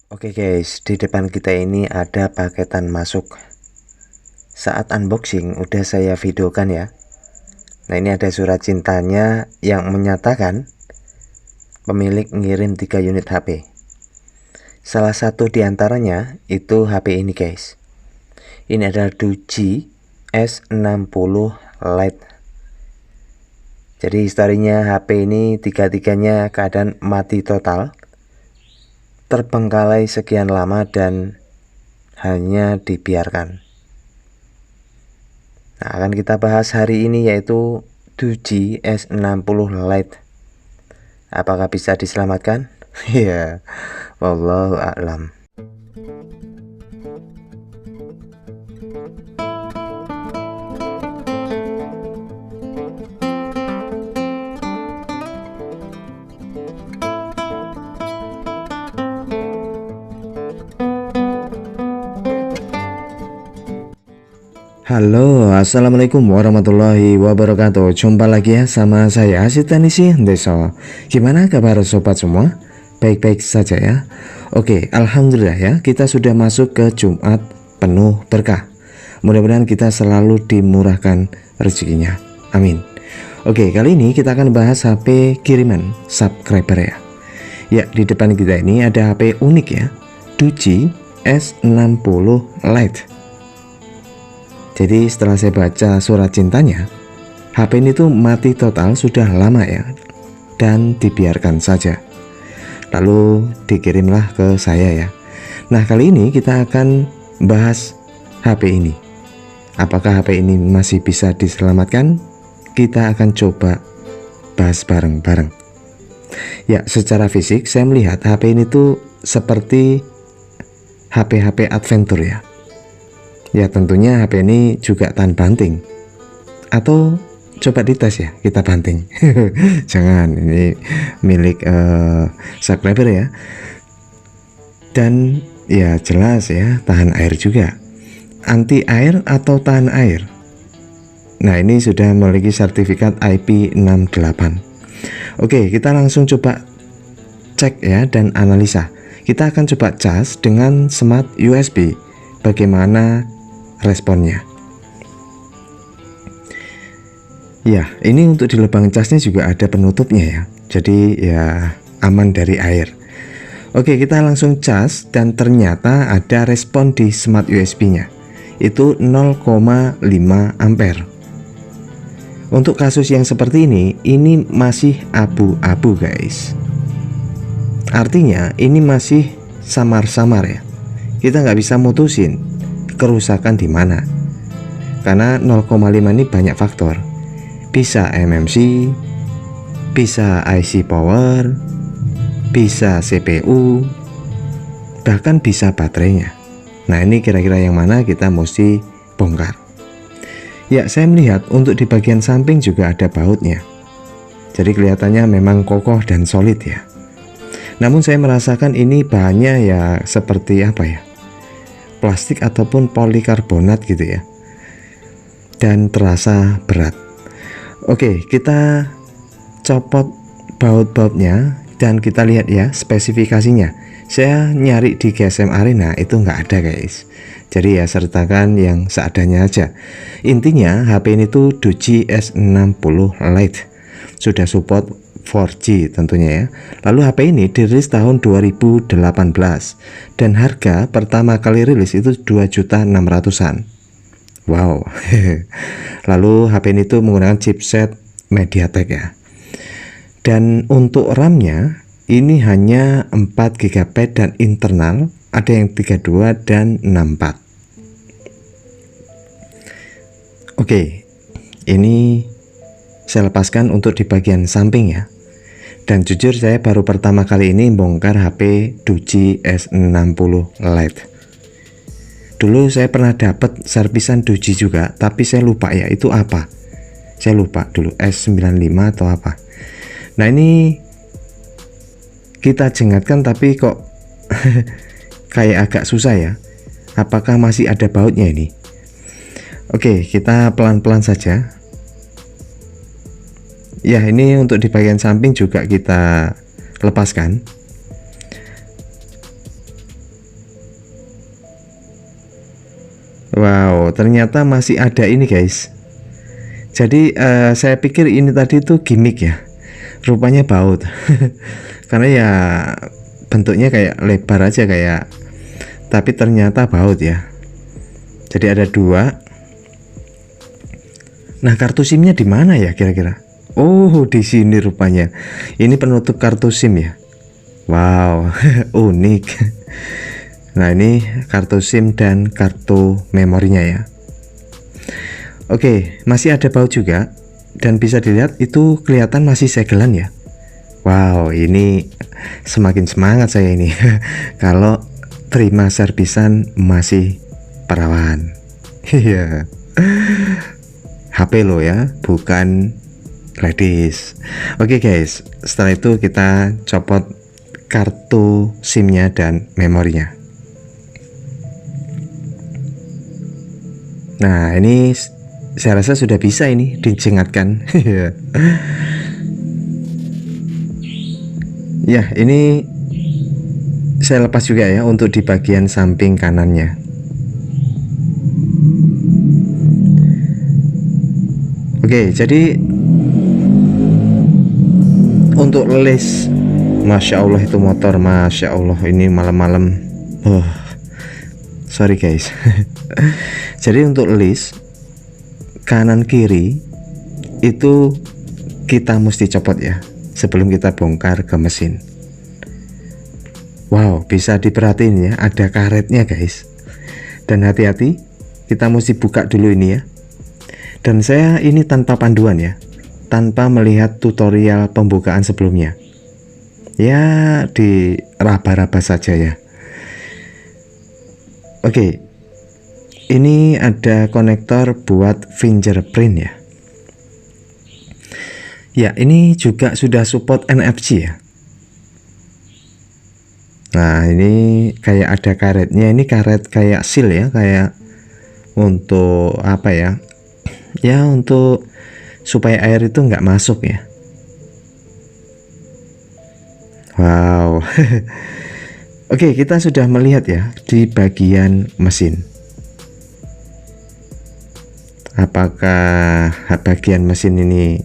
Oke guys, di depan kita ini ada paketan masuk. Saat unboxing udah saya videokan ya. Nah, ini ada surat cintanya yang menyatakan pemilik ngirim 3 unit HP. Salah satu diantaranya itu HP ini guys. Ini adalah Doogee S60 Lite. Jadi historinya HP ini tiga-tiganya keadaan mati total, terbengkalai sekian lama dan hanya dibiarkan. Nah, akan kita bahas hari ini yaitu Doogee S60 Lite. Apakah bisa diselamatkan? Ya, wallahu a'lam. Halo, assalamualaikum warahmatullahi wabarakatuh. Jumpa lagi ya sama saya Asitanisi Deso. Gimana kabar sobat semua? Baik-baik saja ya. Oke, alhamdulillah ya, kita sudah masuk ke Jumat penuh berkah. Mudah-mudahan kita selalu dimurahkan rezekinya. Amin. Oke, kali ini kita akan bahas HP kiriman subscriber ya. Ya, di depan kita ini ada HP unik ya, Doogee S60 Lite. Jadi setelah saya baca surat cintanya, HP ini tuh mati total sudah lama ya, dan dibiarkan saja. Lalu dikirimlah ke saya ya. Nah, kali ini kita akan bahas HP ini. Apakah HP ini masih bisa diselamatkan? Kita akan coba bahas bareng-bareng. Ya, secara fisik saya melihat HP ini tuh seperti HP-HP adventure ya. Ya, tentunya HP ini juga tahan banting. Atau coba dites ya, kita banting. Jangan, ini milik subscriber ya. Dan ya jelas ya, tahan air juga. Anti air atau tahan air. Nah, ini sudah memiliki sertifikat IP68. Oke, kita langsung coba cek ya dan analisa. Kita akan coba cas dengan smart USB. Bagaimana responnya? Ya, ini untuk di lubang casnya juga ada penutupnya ya, jadi ya aman dari air. Oke, kita langsung cas dan ternyata ada respon di smart USB nya, itu 0,5 ampere. Untuk kasus yang seperti ini masih abu-abu guys. Artinya ini masih samar-samar ya, kita nggak bisa mutusin kerusakan di mana, karena 0,5 ini banyak faktor. Bisa MMC, bisa IC power, bisa CPU, bahkan bisa baterainya. Nah, ini kira-kira yang mana kita mesti bongkar. Ya, saya melihat untuk di bagian samping juga ada bautnya, jadi kelihatannya memang kokoh dan solid ya. Namun saya merasakan ini bahannya ya seperti apa ya, plastik ataupun polikarbonat gitu ya, dan terasa berat. Oke, kita copot baut-bautnya dan kita lihat ya spesifikasinya. Saya nyari di GSM Arena itu nggak ada guys, jadi ya sertakan yang seadanya aja. Intinya HP ini tuh Doogee S60 Lite, sudah support 4G tentunya ya. Lalu HP ini dirilis tahun 2018 dan harga pertama kali rilis itu 2.600.000-an. Wow. Lalu HP ini tuh menggunakan chipset MediaTek ya. Dan untuk RAM-nya ini hanya 4 GB dan internal ada yang 32 dan 64. Oke, ini saya lepaskan untuk di bagian samping ya. Dan jujur saya baru pertama kali ini bongkar HP Doogee S60 Lite. Dulu saya pernah dapat servisan Doogee juga, tapi saya lupa ya itu apa. Saya lupa dulu S95 atau apa. Nah, ini kita jengatkan tapi kok kayak agak susah ya. Apakah masih ada bautnya ini? Oke, kita pelan-pelan saja. Ya, ini untuk di bagian samping juga kita lepaskan. Wow, ternyata masih ada ini guys. Jadi saya pikir ini tadi tuh gimmick ya, rupanya baut. Karena ya bentuknya kayak lebar aja kayak, tapi ternyata baut ya. Jadi ada dua. Nah, kartu SIM-nya di mana ya kira-kira? Oh, di sini rupanya. Ini penutup kartu SIM ya. Wow, unik. Nah, ini kartu SIM dan kartu memorinya ya. Oke, masih ada baut juga, dan bisa dilihat itu kelihatan masih segelan ya. Wow, ini semakin semangat saya ini kalau terima servisan masih perawan. Iya. HP lo ya, bukan ladies. Oke guys, setelah itu kita copot kartu SIM-nya dan memorinya. Nah, ini saya rasa sudah bisa ini dijengatkan. Ya, ini saya lepas juga ya untuk di bagian samping kanannya. Oke, jadi untuk list, Masya Allah itu motor, Masya Allah ini malam-malam. Sorry guys. Jadi untuk list kanan kiri itu kita mesti copot ya sebelum kita bongkar ke mesin. Wow, bisa diperhatiin ya, ada karetnya guys. Dan hati-hati, kita mesti buka dulu ini ya. Dan saya ini tanpa panduan ya, tanpa melihat tutorial pembukaan sebelumnya. Ya, diraba-raba saja ya. Oke, ini ada konektor buat fingerprint ya. Ya, ini juga sudah support NFC ya. Nah, ini kayak ada karetnya, ini karet kayak seal ya, kayak untuk apa ya? Ya, untuk supaya air itu nggak masuk ya. Wow. Oke, kita sudah melihat ya di bagian mesin. Apakah bagian mesin ini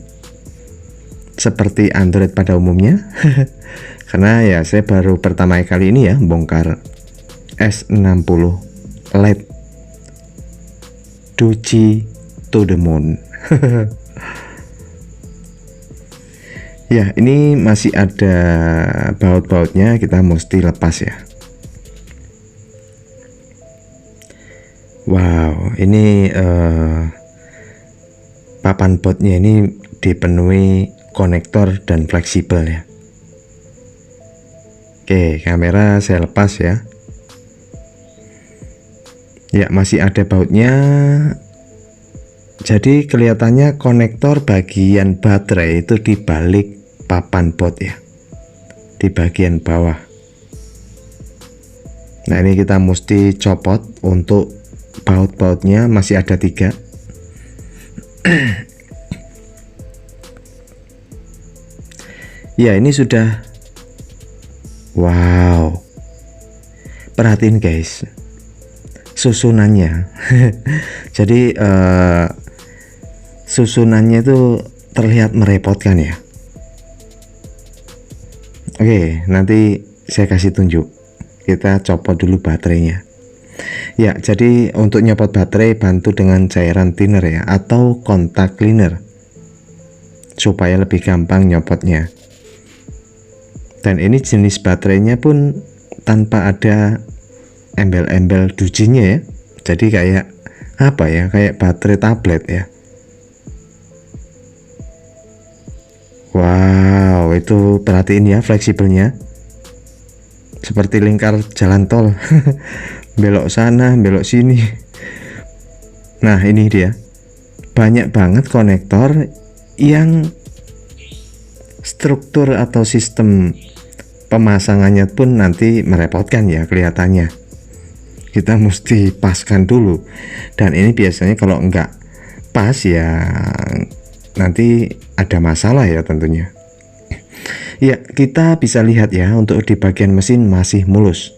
seperti Android pada umumnya? Karena ya saya baru pertama kali ini ya bongkar S60 LED Duci to the moon. Ya, ini masih ada baut-bautnya, kita mesti lepas ya. Wow, ini papan bautnya ini dipenuhi konektor dan fleksibel ya. Oke, kamera saya lepas ya. Ya, masih ada bautnya. Jadi kelihatannya konektor bagian baterai itu di balik papan baut ya, di bagian bawah. Nah, ini kita mesti copot. Untuk baut-bautnya masih ada 3. Ya, ini sudah. Wow, perhatiin guys susunannya. Jadi susunannya itu terlihat merepotkan ya. Oke, nanti saya kasih tunjuk. Kita copot dulu baterainya. Ya, jadi untuk nyopot baterai bantu dengan cairan thinner ya, atau kontak cleaner, supaya lebih gampang nyopotnya. Dan ini jenis baterainya pun tanpa ada embel-embel dujinya ya. Jadi kayak apa ya, kayak baterai tablet ya. Wow, itu perhatiin ya fleksibelnya, seperti lingkar jalan tol. Belok sana, belok sini. Nah, ini dia, banyak banget konektor yang struktur atau sistem pemasangannya pun nanti merepotkan ya kelihatannya. Kita mesti paskan dulu, dan ini biasanya kalau enggak pas ya nanti ada masalah ya tentunya. Ya, kita bisa lihat ya untuk di bagian mesin masih mulus.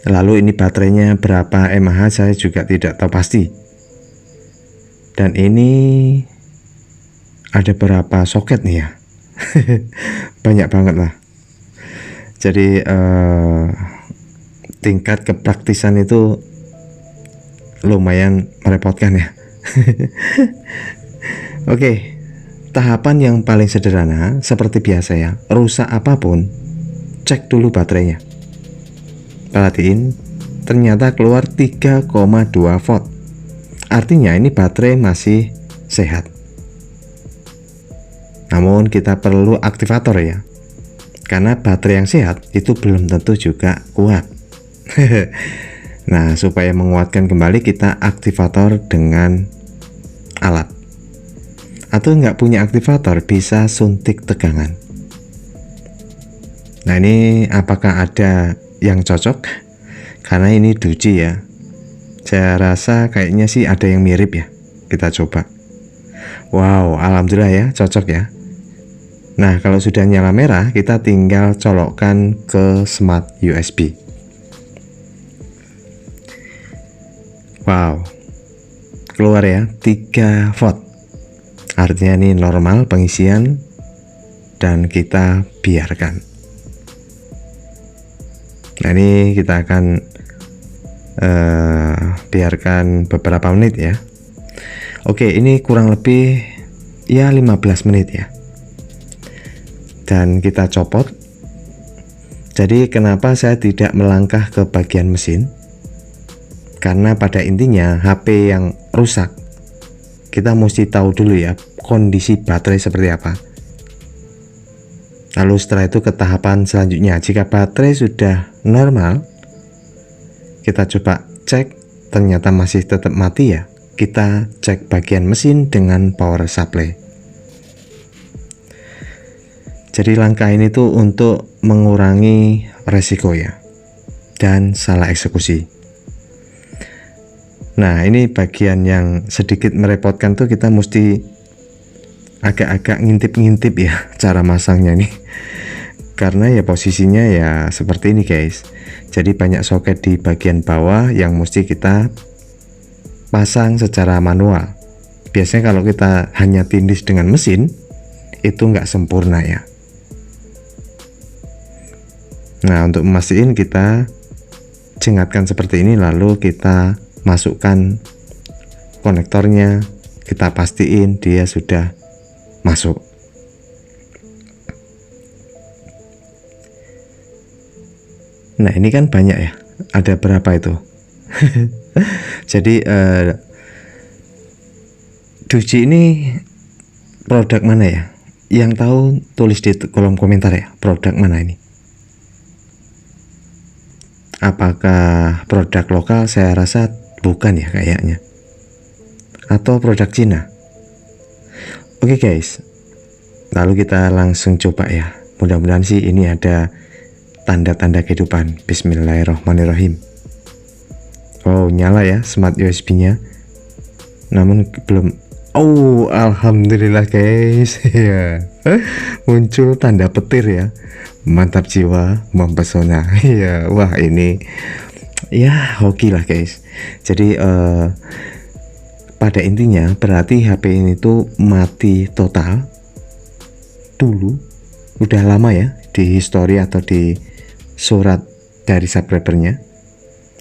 Lalu ini baterainya berapa mAh saya juga tidak tahu pasti. Dan ini ada berapa soket nih ya. Banyak banget lah. Jadi tingkat kepraktisan itu lumayan merepotkan ya. Oke, tahapan yang paling sederhana seperti biasa ya. Rusak apapun, cek dulu baterainya. Perhatiin, ternyata keluar 3,2 volt. Artinya ini baterai masih sehat. Namun kita perlu aktivator ya, karena baterai yang sehat itu belum tentu juga kuat. Nah, supaya menguatkan kembali kita aktivator dengan alat. Atau nggak punya aktivator, bisa suntik tegangan. Nah, ini apakah ada yang cocok? Karena ini Doogee ya. Saya rasa kayaknya sih ada yang mirip ya. Kita coba. Wow, alhamdulillah ya, cocok ya. Nah, kalau sudah nyala merah, kita tinggal colokkan ke smart USB. Wow, keluar ya 3 volt. Artinya ini normal pengisian, dan kita biarkan. Nah, ini kita akan biarkan beberapa menit ya. Oke, ini kurang lebih ya 15 menit ya. Dan kita copot. Jadi kenapa saya tidak melangkah ke bagian mesin? Karena pada intinya HP yang rusak, kita mesti tahu dulu ya kondisi baterai seperti apa. Lalu setelah itu ke tahapan selanjutnya. Jika baterai sudah normal, kita coba cek, ternyata masih tetap mati ya, kita cek bagian mesin dengan power supply. Jadi langkah ini tuh untuk mengurangi resiko ya, dan salah eksekusi. Nah, ini bagian yang sedikit merepotkan tuh, kita mesti agak-agak ngintip-ngintip ya cara masangnya nih. Karena ya posisinya ya seperti ini guys. Jadi banyak soket di bagian bawah yang mesti kita pasang secara manual. Biasanya kalau kita hanya tindis dengan mesin, itu nggak sempurna ya. Nah, untuk memastikan kita jengatkan seperti ini, lalu kita masukkan konektornya, kita pastiin dia sudah masuk. Nah, ini kan banyak ya, ada berapa itu? Jadi Doogee ini produk mana ya? Yang tahu tulis di kolom komentar ya, produk mana ini? Apakah produk lokal? Saya rasa bukan ya kayaknya. Atau produk Cina. Oke guys, lalu kita langsung coba ya. Mudah-mudahan sih ini ada tanda-tanda kehidupan. Bismillahirrahmanirrahim. Oh, nyala ya smart USB-nya. Namun belum. Oh, alhamdulillah guys. Ya. Muncul tanda petir ya. Mantap jiwa, mempesona. Ya, wah ini ya hoki lah guys. Jadi pada intinya berarti HP ini tuh mati total dulu. Udah lama ya di history atau di surat dari subscribernya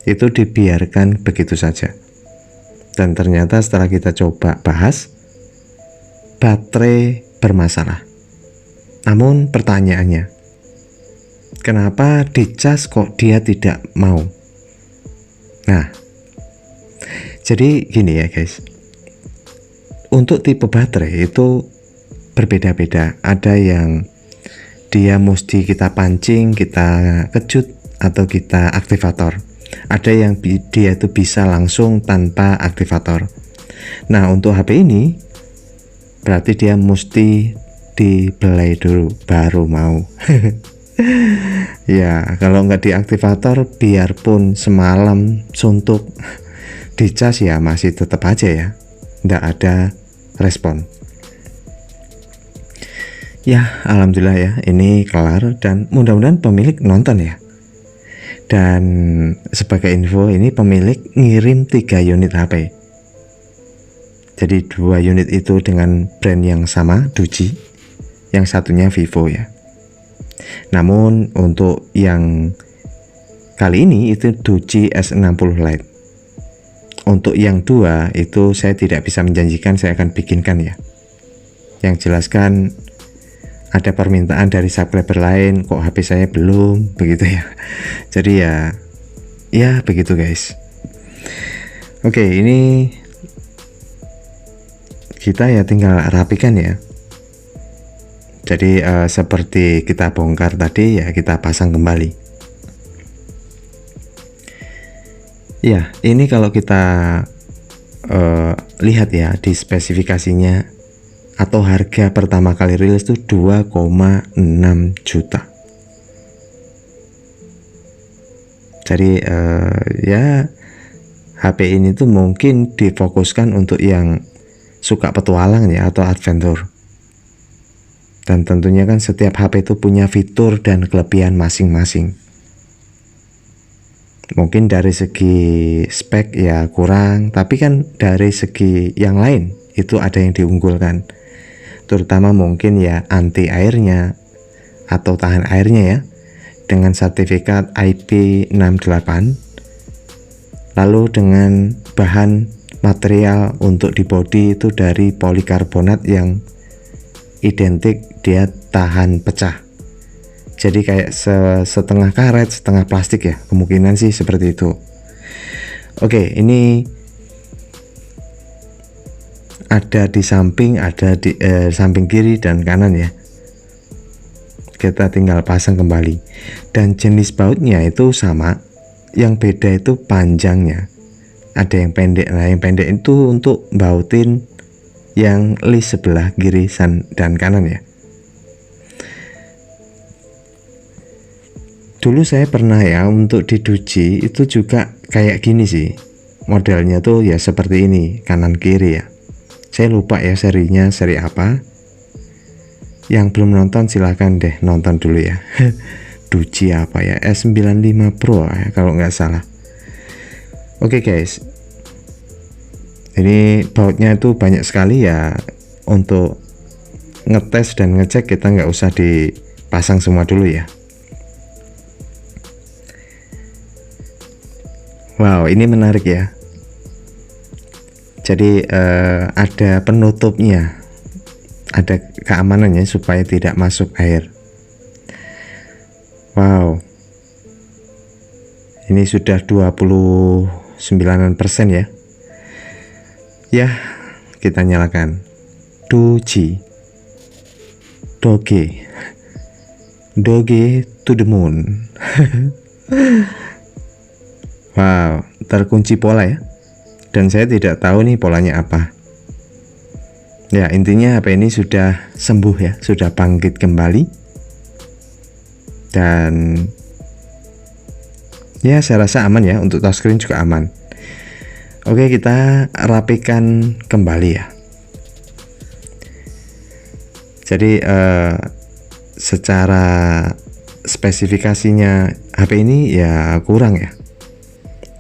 itu dibiarkan begitu saja. Dan ternyata setelah kita coba bahas, baterai bermasalah. Namun pertanyaannya, kenapa dicas kok dia tidak mau? Nah, jadi gini ya guys, untuk tipe baterai itu berbeda-beda. Ada yang dia mesti kita pancing, kita kejut, atau kita aktivator. Ada yang dia itu bisa langsung tanpa aktivator. Nah, untuk HP ini berarti dia mesti dibelai dulu baru mau. Ya, kalau nggak diaktivator, biarpun semalam suntuk dicas ya masih tetap aja ya, nggak ada respon. Ya, alhamdulillah ya, ini kelar dan mudah-mudahan pemilik nonton ya. Dan sebagai info, ini pemilik ngirim 3 unit HP. Jadi 2 unit itu dengan brand yang sama, Doogee, yang satunya Vivo ya. Namun untuk yang kali ini itu Doogee S60 Lite. Untuk yang 2 itu saya tidak bisa menjanjikan saya akan bikinkan ya. Yang jelaskan ada permintaan dari subscriber lain, kok HP saya belum, begitu ya. Jadi ya begitu guys. Oke, ini kita ya tinggal rapikan ya. Jadi seperti kita bongkar tadi ya, kita pasang kembali. Ya, ini kalau kita lihat ya di spesifikasinya atau harga pertama kali rilis itu 2,6 juta. Jadi ya HP ini tuh mungkin difokuskan untuk yang suka petualang ya atau adventure. Dan tentunya kan setiap HP itu punya fitur dan kelebihan masing-masing. Mungkin dari segi spek ya kurang, tapi kan dari segi yang lain itu ada yang diunggulkan. Terutama mungkin ya anti airnya atau tahan airnya ya, dengan sertifikat IP68, lalu dengan bahan material untuk di bodi itu dari polikarbonat yang identik dia tahan pecah. Jadi kayak setengah karet setengah plastik ya, kemungkinan sih seperti itu. Oke, ini ada di samping, ada di samping kiri dan kanan ya. Kita tinggal pasang kembali. Dan jenis bautnya itu sama, yang beda itu panjangnya. Ada yang pendek. Nah, yang pendek itu untuk bautin yang list sebelah kiri dan kanan ya. Dulu saya pernah ya untuk di Doogee itu juga kayak gini sih. Modelnya tuh ya seperti ini, kanan kiri ya. Saya lupa ya serinya, seri apa. Yang belum nonton silahkan deh nonton dulu ya. Doogee apa ya, S95 Pro ya kalau nggak salah. Oke guys, ini bautnya itu banyak sekali ya. Untuk ngetes dan ngecek kita nggak usah dipasang semua dulu ya. Wow, ini menarik ya. Jadi ada penutupnya, ada keamanannya supaya tidak masuk air. Wow, ini sudah 29% ya. Ya, kita nyalakan. Doogee Doge to the moon. Wow, terkunci pola ya. Dan saya tidak tahu nih polanya apa. Ya, intinya HP ini sudah sembuh ya, sudah bangkit kembali. Dan ya saya rasa aman ya, untuk touchscreen juga aman. Oke, kita rapikan kembali ya. Jadi secara spesifikasinya HP ini ya kurang ya.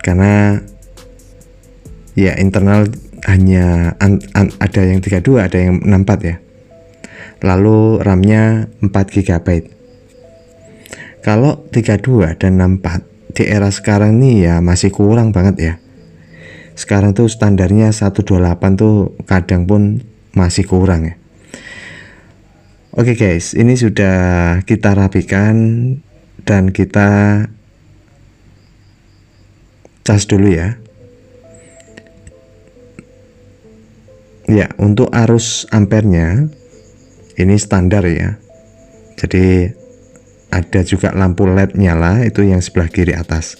Karena ya internal hanya ada yang 32, ada yang 64 ya. Lalu RAM-nya 4 GB. Kalau 32 dan 64 di era sekarang nih ya masih kurang banget ya. Sekarang tuh standarnya 128 tuh kadang pun masih kurang ya. Oke guys, ini sudah kita rapikan dan kita cas dulu ya. Ya, untuk arus ampernya ini standar ya. Jadi ada juga lampu LED nyala, itu yang sebelah kiri atas.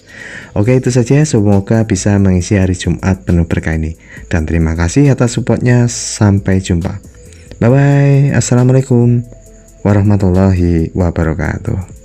Oke, itu saja, semoga bisa mengisi hari Jumat penuh berkah ini. Dan terima kasih atas supportnya, sampai jumpa. Bye bye. Assalamualaikum warahmatullahi wabarakatuh.